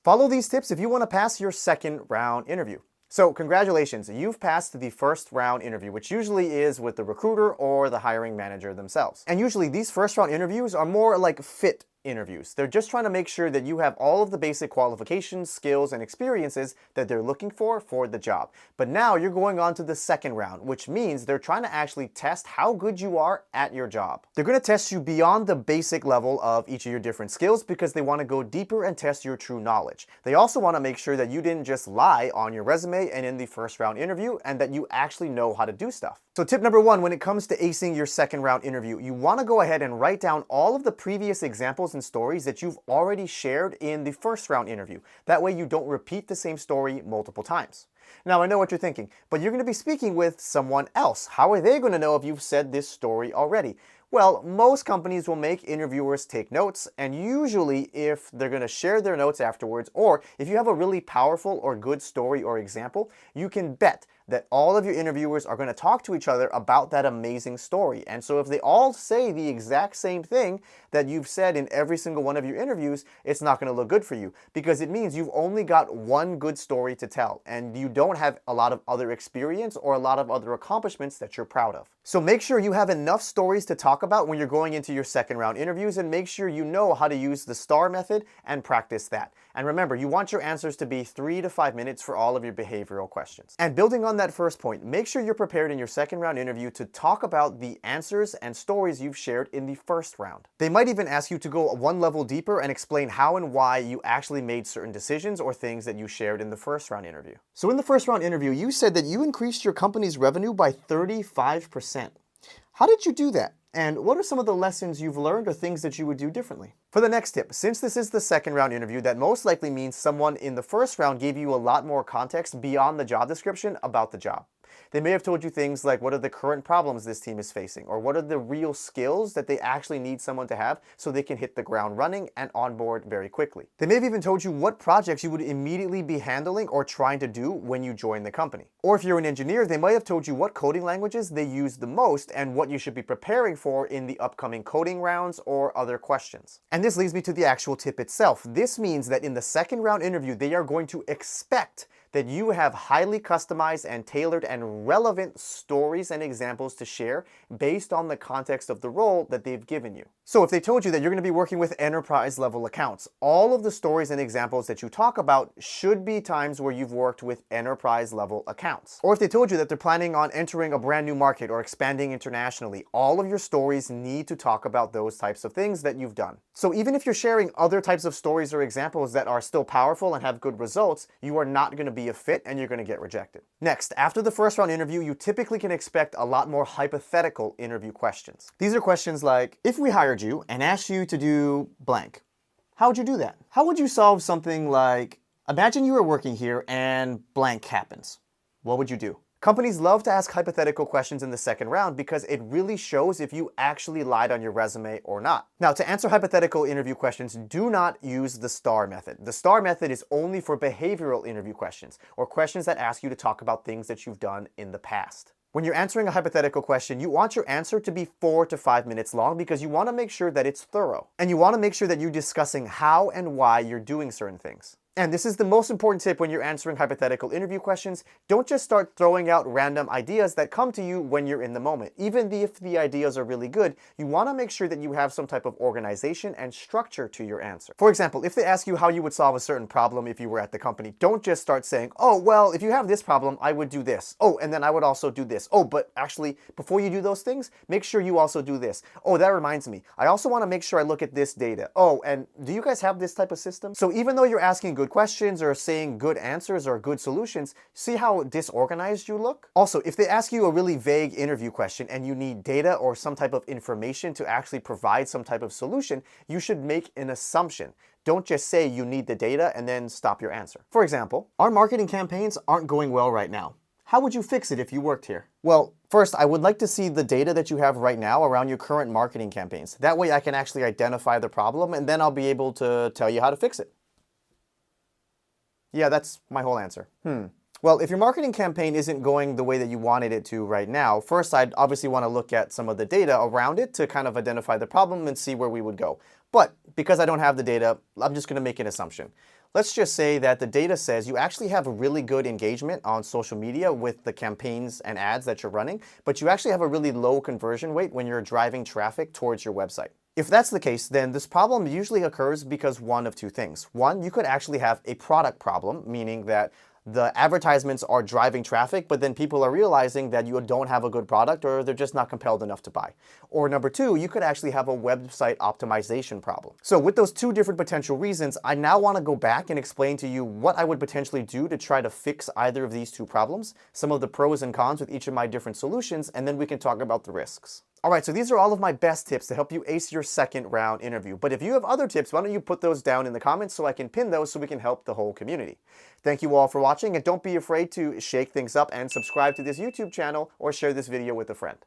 Follow these tips if you want to pass your second round interview. So congratulations, you've passed the first round interview, which usually is with the recruiter or the hiring manager themselves. And usually these first round interviews are more like fit interviews. They're just trying to make sure that you have all of the basic qualifications, skills, and experiences that they're looking for the job. But now you're going on to the second round, which means they're trying to actually test how good you are at your job. They're going to test you beyond the basic level of each of your different skills because they want to go deeper and test your true knowledge. They also want to make sure that you didn't just lie on your resume and in the first round interview, and that you actually know how to do stuff. So tip number one, when it comes to acing your second round interview, you want to go ahead and write down all of the previous examples and stories that you've already shared in the first round interview. That way you don't repeat the same story multiple times. Now I know what you're thinking, but you're going to be speaking with someone else. How are they going to know if you've said this story already? Well, most companies will make interviewers take notes, and usually if they're going to share their notes afterwards, or if you have a really powerful or good story or example, you can bet that all of your interviewers are going to talk to each other about that amazing story. And so if they all say the exact same thing that you've said in every single one of your interviews, it's not going to look good for you, because it means you've only got one good story to tell and you don't have a lot of other experience or a lot of other accomplishments that you're proud of. So make sure you have enough stories to talk about when you're going into your second round interviews, and make sure you know how to use the STAR method and practice that. And remember, you want your answers to be 3 to 5 minutes for all of your behavioral questions. And building on that first point, make sure you're prepared in your second round interview to talk about the answers and stories you've shared in the first round. They might even ask you to go one level deeper and explain how and why you actually made certain decisions or things that you shared in the first round interview. So in the first round interview, you said that you increased your company's revenue by 35%. How did you do that? And what are some of the lessons you've learned or things that you would do differently? For the next tip, since this is the second round interview, that most likely means someone in the first round gave you a lot more context beyond the job description about the job. They may have told you things like, what are the current problems this team is facing, or what are the real skills that they actually need someone to have so they can hit the ground running and onboard very quickly. They may have even told you what projects you would immediately be handling or trying to do when you join the company. Or if you're an engineer, they might have told you what coding languages they use the most and what you should be preparing for in the upcoming coding rounds or other questions. And this leads me to the actual tip itself. This means that in the second round interview, they are going to expect that you have highly customized and tailored and relevant stories and examples to share based on the context of the role that they've given you. So if they told you that you're going to be working with enterprise level accounts, all of the stories and examples that you talk about should be times where you've worked with enterprise level accounts. Or if they told you that they're planning on entering a brand new market or expanding internationally, all of your stories need to talk about those types of things that you've done. So even if you're sharing other types of stories or examples that are still powerful and have good results, you are not going to be a fit and you're going to get rejected. Next, after the first round interview, you typically can expect a lot more hypothetical interview questions. These are questions like, if we hired you and asked you to do blank, how would you do that? How would you solve something like, imagine you are working here and blank happens. What would you do? Companies love to ask hypothetical questions in the second round because it really shows if you actually lied on your resume or not. Now, to answer hypothetical interview questions, do not use the STAR method. The STAR method is only for behavioral interview questions, or questions that ask you to talk about things that you've done in the past. When you're answering a hypothetical question, you want your answer to be 4 to 5 minutes long because you want to make sure that it's thorough. And you want to make sure that you're discussing how and why you're doing certain things. And this is the most important tip when you're answering hypothetical interview questions. Don't just start throwing out random ideas that come to you when you're in the moment. Even if the ideas are really good, you want to make sure that you have some type of organization and structure to your answer. For example, if they ask you how you would solve a certain problem if you were at the company, don't just start saying, oh, well, if you have this problem, I would do this. Oh, and then I would also do this. Oh, but actually, before you do those things, make sure you also do this. Oh, that reminds me. I also want to make sure I look at this data. Oh, and do you guys have this type of system? So even though you're asking good questions or saying good answers or good solutions, see how disorganized you look? Also, if they ask you a really vague interview question and you need data or some type of information to actually provide some type of solution, you should make an assumption. Don't just say you need the data and then stop your answer. For example, our marketing campaigns aren't going well right now. How would you fix it if you worked here? Well, first, I would like to see the data that you have right now around your current marketing campaigns. That way I can actually identify the problem and then I'll be able to tell you how to fix it. Yeah, that's my whole answer. Well, if your marketing campaign isn't going the way that you wanted it to right now, first I'd obviously want to look at some of the data around it to kind of identify the problem and see where we would go. But because I don't have the data, I'm just going to make an assumption. Let's just say that the data says you actually have a really good engagement on social media with the campaigns and ads that you're running, but you actually have a really low conversion rate when you're driving traffic towards your website. If that's the case, then this problem usually occurs because one of two things. One, you could actually have a product problem, meaning that the advertisements are driving traffic, but then people are realizing that you don't have a good product or they're just not compelled enough to buy. Or number two, you could actually have a website optimization problem. So with those two different potential reasons, I now want to go back and explain to you what I would potentially do to try to fix either of these two problems, some of the pros and cons with each of my different solutions, and then we can talk about the risks. All right, so these are all of my best tips to help you ace your second round interview. But if you have other tips, why don't you put those down in the comments so I can pin those so we can help the whole community. Thank you all for watching, and don't be afraid to shake things up and subscribe to this YouTube channel or share this video with a friend.